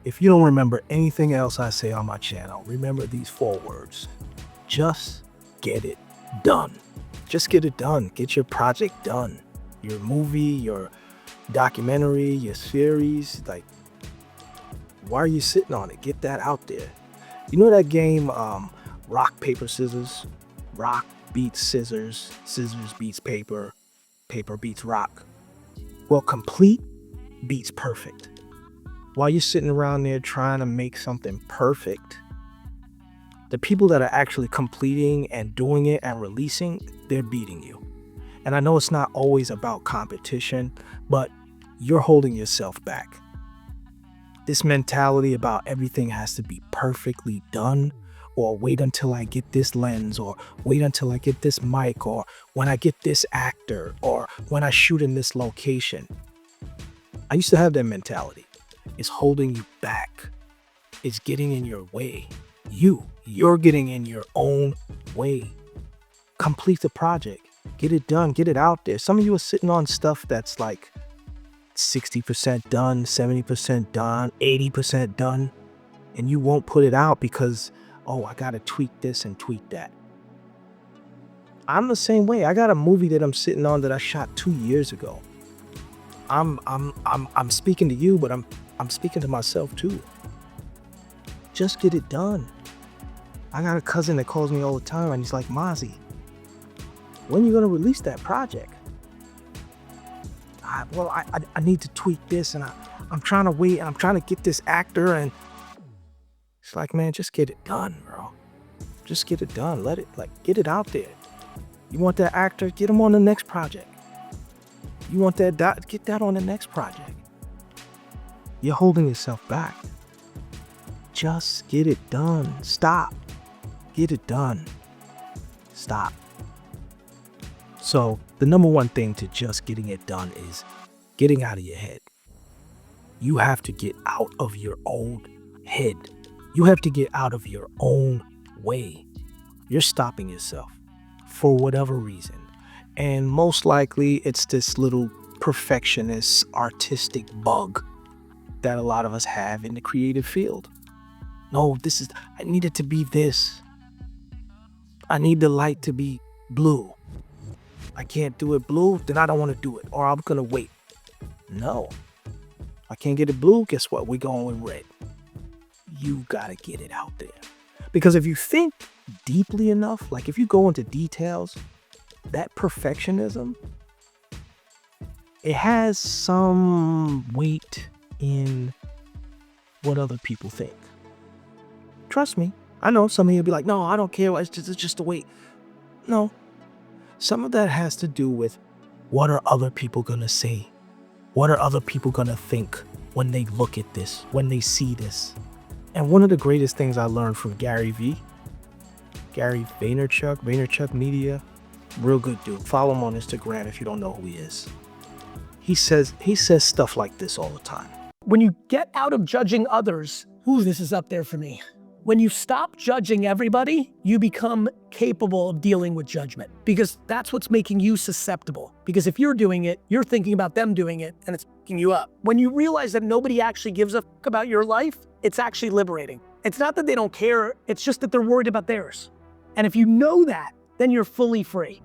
If you don't remember anything else I say on my channel, remember these 4 words. Just get it done. Just get it done. Get your project done. Your movie, your documentary, your series. Like, why are you sitting on it? Get that out there. You know that game, rock, paper, scissors? Rock beats scissors, scissors beats paper, paper beats rock. Well, complete beats perfect. While you're sitting around there trying to make something perfect, the people that are actually completing and doing it and releasing, they're beating you. And I know it's not always about competition, but you're holding yourself back. This mentality about everything has to be perfectly done, or wait until I get this lens, or wait until I get this mic, or when I get this actor, or when I shoot in this location. I used to have that mentality. It's holding you back. It's getting in your way. You're getting in your own way. Complete the project. Get it done. Get it out there. Some of you are sitting on stuff that's like 60% done, 70% done, 80% done, and you won't put it out because, oh, I got to tweak this and tweak that. I'm the same way. I got a movie that I'm sitting on that I shot 2 years ago. I'm speaking to you, but I'm speaking to myself too. Just get it done. I got a cousin that calls me all the time and he's like, Mazi, when are you going to release that project? I need to tweak this, and I'm trying to wait, and I'm trying to get this actor, and it's like, man, just get it done, bro. Just get it done. Get it out there. You want that actor? Get him on the next project. You want that get that on the next project. You're holding yourself back. Just get it done. Stop. Get it done. Stop. So the number one thing to just getting it done is getting out of your head. You have to get out of your own head. You have to get out of your own way. You're stopping yourself for whatever reason. And most likely it's this little perfectionist, artistic bug that a lot of us have in the creative field. No, I need it to be this. I need the light to be blue. I can't do it blue, then I don't want to do it, or I'm going to wait. No, I can't get it blue. Guess what? We're going with red. You got to get it out there. Because if you think deeply enough, like if you go into details, that perfectionism, it has some weight in what other people think. Trust me. I know some of you will be like, no, I don't care. It's just the weight. No. Some of that has to do with what are other people going to say? What are other people going to think when they look at this, when they see this? And one of the greatest things I learned from Gary Vaynerchuk Media, real good dude. Follow him on Instagram if you don't know who he is. He says stuff like this all the time. When you get out of judging others, this is up there for me. When you stop judging everybody, you become capable of dealing with judgment, because that's what's making you susceptible. Because if you're doing it, you're thinking about them doing it, and it's picking you up. When you realize that nobody actually gives a fuck about your life, it's actually liberating. It's not that they don't care, it's just that they're worried about theirs. And if you know that, then you're fully free.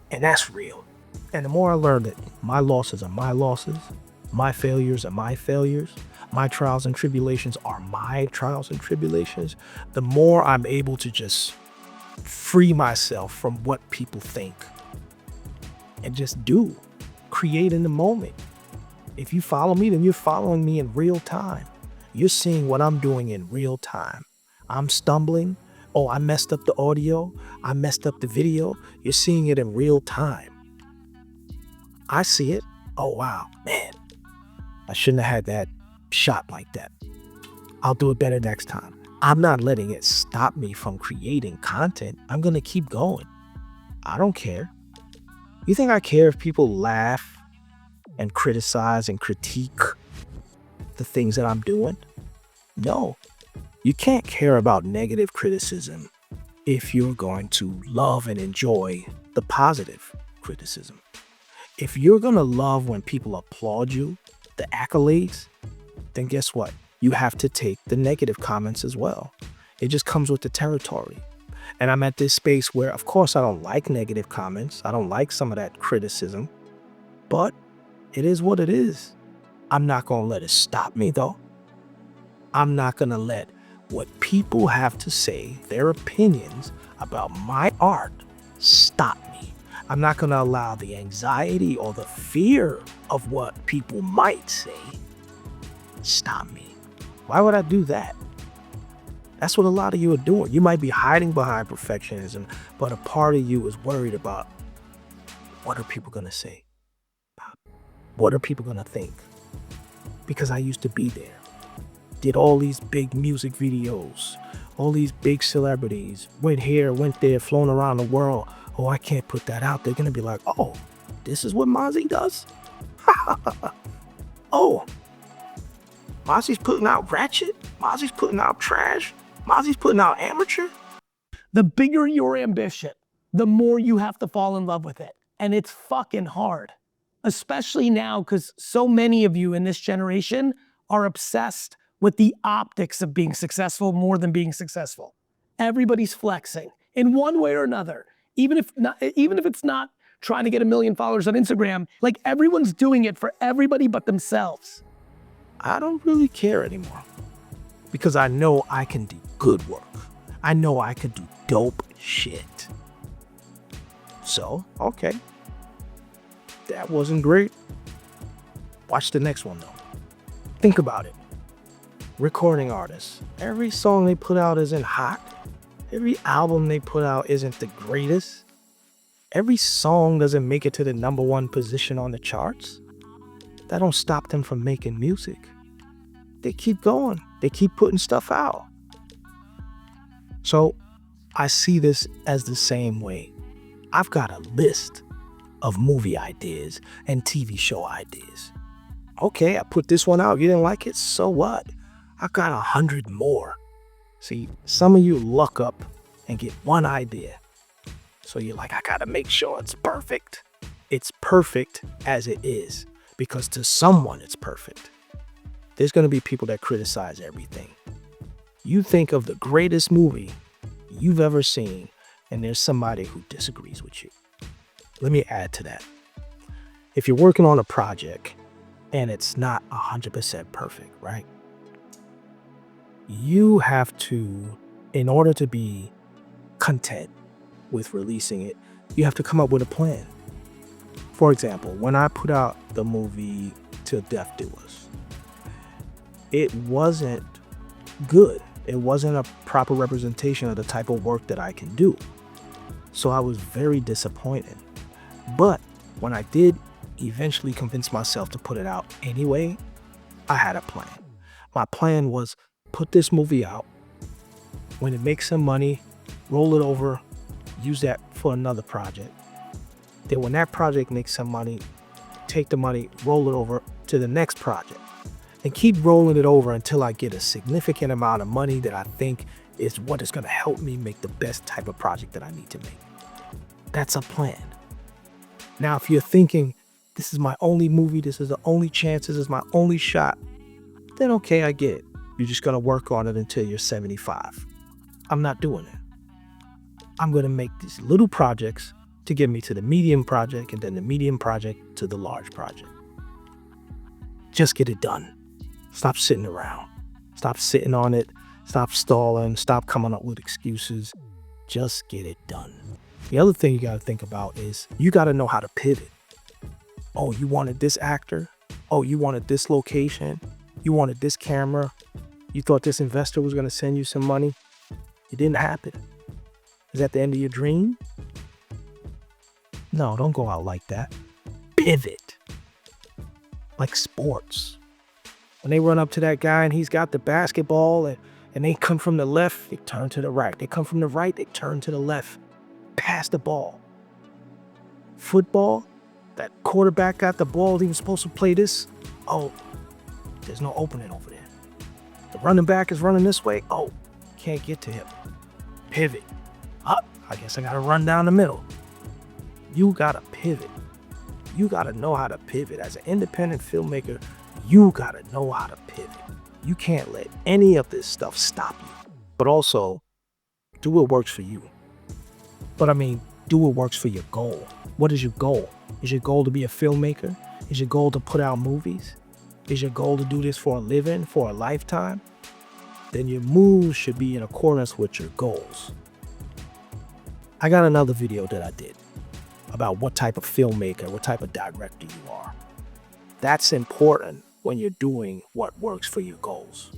And that's real. And the more I learn that my losses are my losses, my failures are my failures, my trials and tribulations are my trials and tribulations, the more I'm able to just free myself from what people think and just create in the moment. If you follow me, then you're following me in real time. You're seeing what I'm doing in real time. I'm stumbling. Oh, I messed up the audio. I messed up the video. You're seeing it in real time. I see it. Oh, wow, man. I shouldn't have had that shot like that. I'll do it better next time. I'm not letting it stop me from creating content. I'm going to keep going. I don't care. You think I care if people laugh and criticize and critique the things that I'm doing? No. You can't care about negative criticism if you're going to love and enjoy the positive criticism. If you're going to love when people applaud you, the accolades, then guess what? you have to take the negative comments as well. It just comes with the territory. And I'm at this space where, of course, I don't like negative comments. I don't like some of that criticism, but it is what it is. I'm not going to let it stop me, though. I'm not going to let what people have to say, their opinions about my art, stop me. I'm not going to allow the anxiety or the fear of what people might say stop me. Why would I do that? That's what a lot of you are doing. You might be hiding behind perfectionism, but a part of you is worried about, what are people going to say? What are people going to think? Because I used to be there. Did all these big music videos, all these big celebrities, went here, went there, flown around the world. Oh, I can't put that out. They're going to be like, oh, this is what Mazi does? Oh, Mazi's putting out ratchet? Mazi's putting out trash? Mazi's putting out amateur? The bigger your ambition, the more you have to fall in love with it. And it's fucking hard, especially now because so many of you in this generation are obsessed with the optics of being successful more than being successful. Everybody's flexing in one way or another. Even if it's not trying to get 1 million followers on Instagram, like everyone's doing it for everybody but themselves. I don't really care anymore because I know I can do good work. I know I can do dope shit. So, okay. That wasn't great. Watch the next one though. Think about it. Recording artists. Every song they put out isn't hot. Every album they put out isn't the greatest. Every song doesn't make it to the #1 position on the charts. That don't stop them from making music. They keep going. They keep putting stuff out. So I see this as the same way. I've got a list of movie ideas and TV show ideas. Okay, I put this one out. You didn't like it? So what? I got 100 more. See, some of you luck up and get one idea. So you're like, I gotta make sure it's perfect. It's perfect as it is, because to someone it's perfect. There's gonna be people that criticize everything. You think of the greatest movie you've ever seen, and there's somebody who disagrees with you. Let me add to that. If you're working on a project and it's not 100% perfect, right? You have to, in order to be content with releasing it, you have to come up with a plan. For example, when I put out the movie Till Death Do Us, it wasn't good. It wasn't a proper representation of the type of work that I can do. So I was very disappointed. But when I did eventually convince myself to put it out anyway, I had a plan. My plan was put this movie out. When it makes some money, roll it over, use that for another project. Then when that project makes some money, take the money, roll it over to the next project. And keep rolling it over until I get a significant amount of money that I think is what is going to help me make the best type of project that I need to make. That's a plan. Now, if you're thinking, this is my only movie, this is the only chance, this is my only shot, then okay, I get it. You're just going to work on it until you're 75. I'm not doing it. I'm going to make these little projects to get me to the medium project, and then the medium project to the large project. Just get it done. Stop sitting around. Stop sitting on it. Stop stalling. Stop coming up with excuses. Just get it done. The other thing you got to think about is you got to know how to pivot. Oh, you wanted this actor? Oh, you wanted this location? You wanted this camera? You thought this investor was going to send you some money? It didn't happen. Is that the end of your dream? No, don't go out like that. Pivot. Like sports. When they run up to that guy and he's got the basketball and they come from the left, they turn to the right. They come from the right, they turn to the left. Pass the ball. Football, that quarterback got the ball, he was supposed to play this. Oh, there's no opening over there. The running back is running this way. Oh, can't get to him. Pivot. Up. I guess I gotta run down the middle. You gotta pivot. You gotta know how to pivot. As an independent filmmaker, you gotta know how to pivot. You can't let any of this stuff stop you. But also, do what works for you. But I mean, do what works for your goal. What is your goal? Is your goal to be a filmmaker? Is your goal to put out movies? Is your goal to do this for a living, for a lifetime? Then your moves should be in accordance with your goals. I got another video that I did about what type of filmmaker, what type of director you are. That's important when you're doing what works for your goals.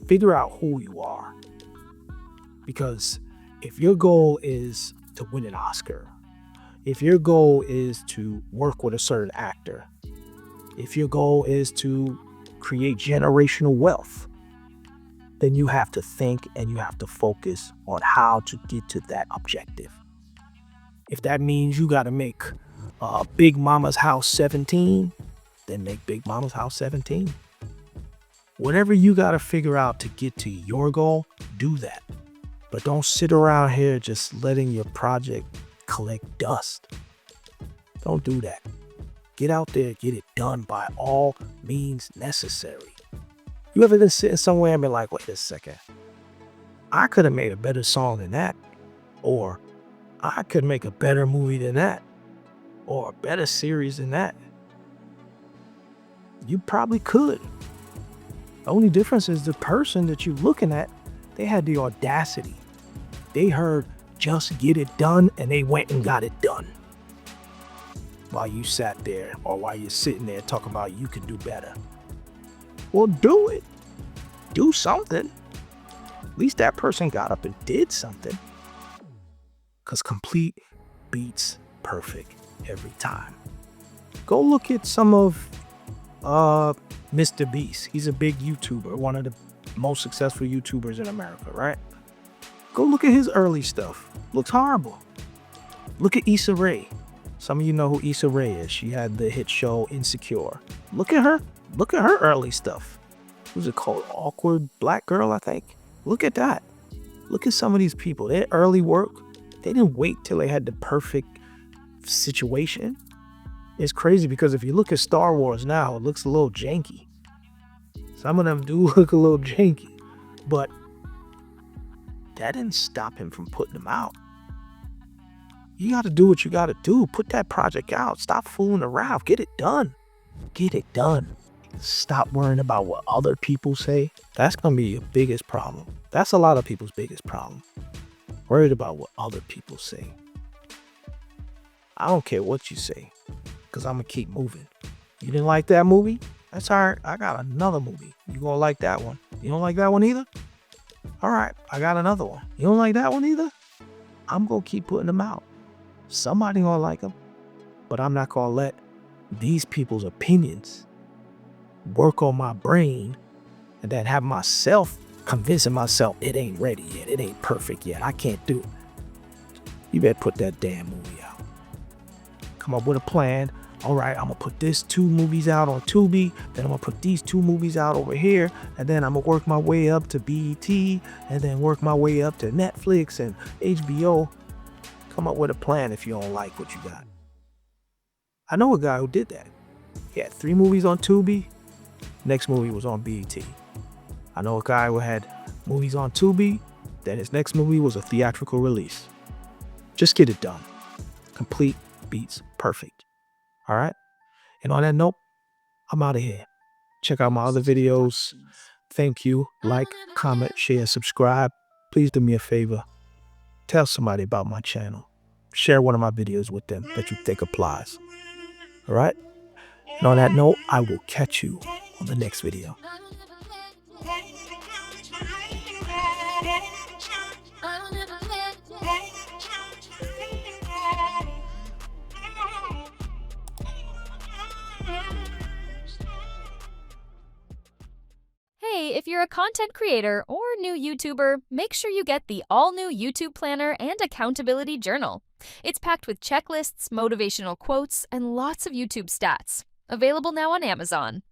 Figure out who you are. Because if your goal is to win an Oscar, if your goal is to work with a certain actor, if your goal is to create generational wealth, then you have to think and you have to focus on how to get to that objective. If that means you got to make Big Mama's House 17, then make Big Mama's House 17. Whatever you got to figure out to get to your goal, do that. But don't sit around here just letting your project collect dust. Don't do that. Get out there, get it done by all means necessary. You ever been sitting somewhere and been like, wait a second, I could have made a better song than that, or I could make a better movie than that, or a better series than that. You probably could. The only difference is the person that you're looking at, they had the audacity. They heard, just get it done, and they went and got it done. While you sat there, or while you're sitting there talking about you can do better. Well, do it. Do something. At least that person got up and did something. Because complete beats perfect every time. Go look at some of Mr. Beast. He's a big YouTuber, one of the most successful YouTubers in America, right? Go look at his early stuff. Looks horrible. Look at Issa Rae. Some of you know who Issa Rae is. She had the hit show Insecure. Look at her. Look at her early stuff. What's it called? Awkward Black Girl, I think. Look at that. Look at some of these people. Their early work, they didn't wait till they had the perfect situation. It's crazy because if you look at Star Wars now, it looks a little janky. Some of them do look a little janky. But that didn't stop him from putting them out. You got to do what you got to do. Put that project out. Stop fooling around. Get it done. Get it done. Stop worrying about what other people say. That's going to be your biggest problem. That's a lot of people's biggest problem. Worried about what other people say. I don't care what you say, because I'm going to keep moving. You didn't like that movie? That's all right. I got another movie. You going to like that one? You don't like that one either? All right. I got another one. You don't like that one either? I'm going to keep putting them out. Somebody going to like them, but I'm not going to let these people's opinions work on my brain and then have myself convincing myself it ain't ready yet. It ain't perfect yet. I can't do it. You better put that damn movie out. Come up with a plan. All right, I'm going to put this 2 movies out on Tubi. Then I'm going to put these 2 movies out over here. And then I'm going to work my way up to BET. And then work my way up to Netflix and HBO. Come up with a plan if you don't like what you got. I know a guy who did that. He had 3 movies on Tubi. Next movie was on BET. I know a guy who had movies on Tubi. Then his next movie was a theatrical release. Just get it done. Complete beats perfect. All right? And on that note, I'm out of here. Check out my other videos. Thank you. Like, comment, share, subscribe. Please do me a favor. Tell somebody about my channel. Share one of my videos with them that you think applies. All right? And on that note, I will catch you on the next video. Hey, if you're a content creator or new YouTuber, make sure you get the all-new YouTube Planner and Accountability Journal. It's packed with checklists, motivational quotes, and lots of YouTube stats. Available now on Amazon.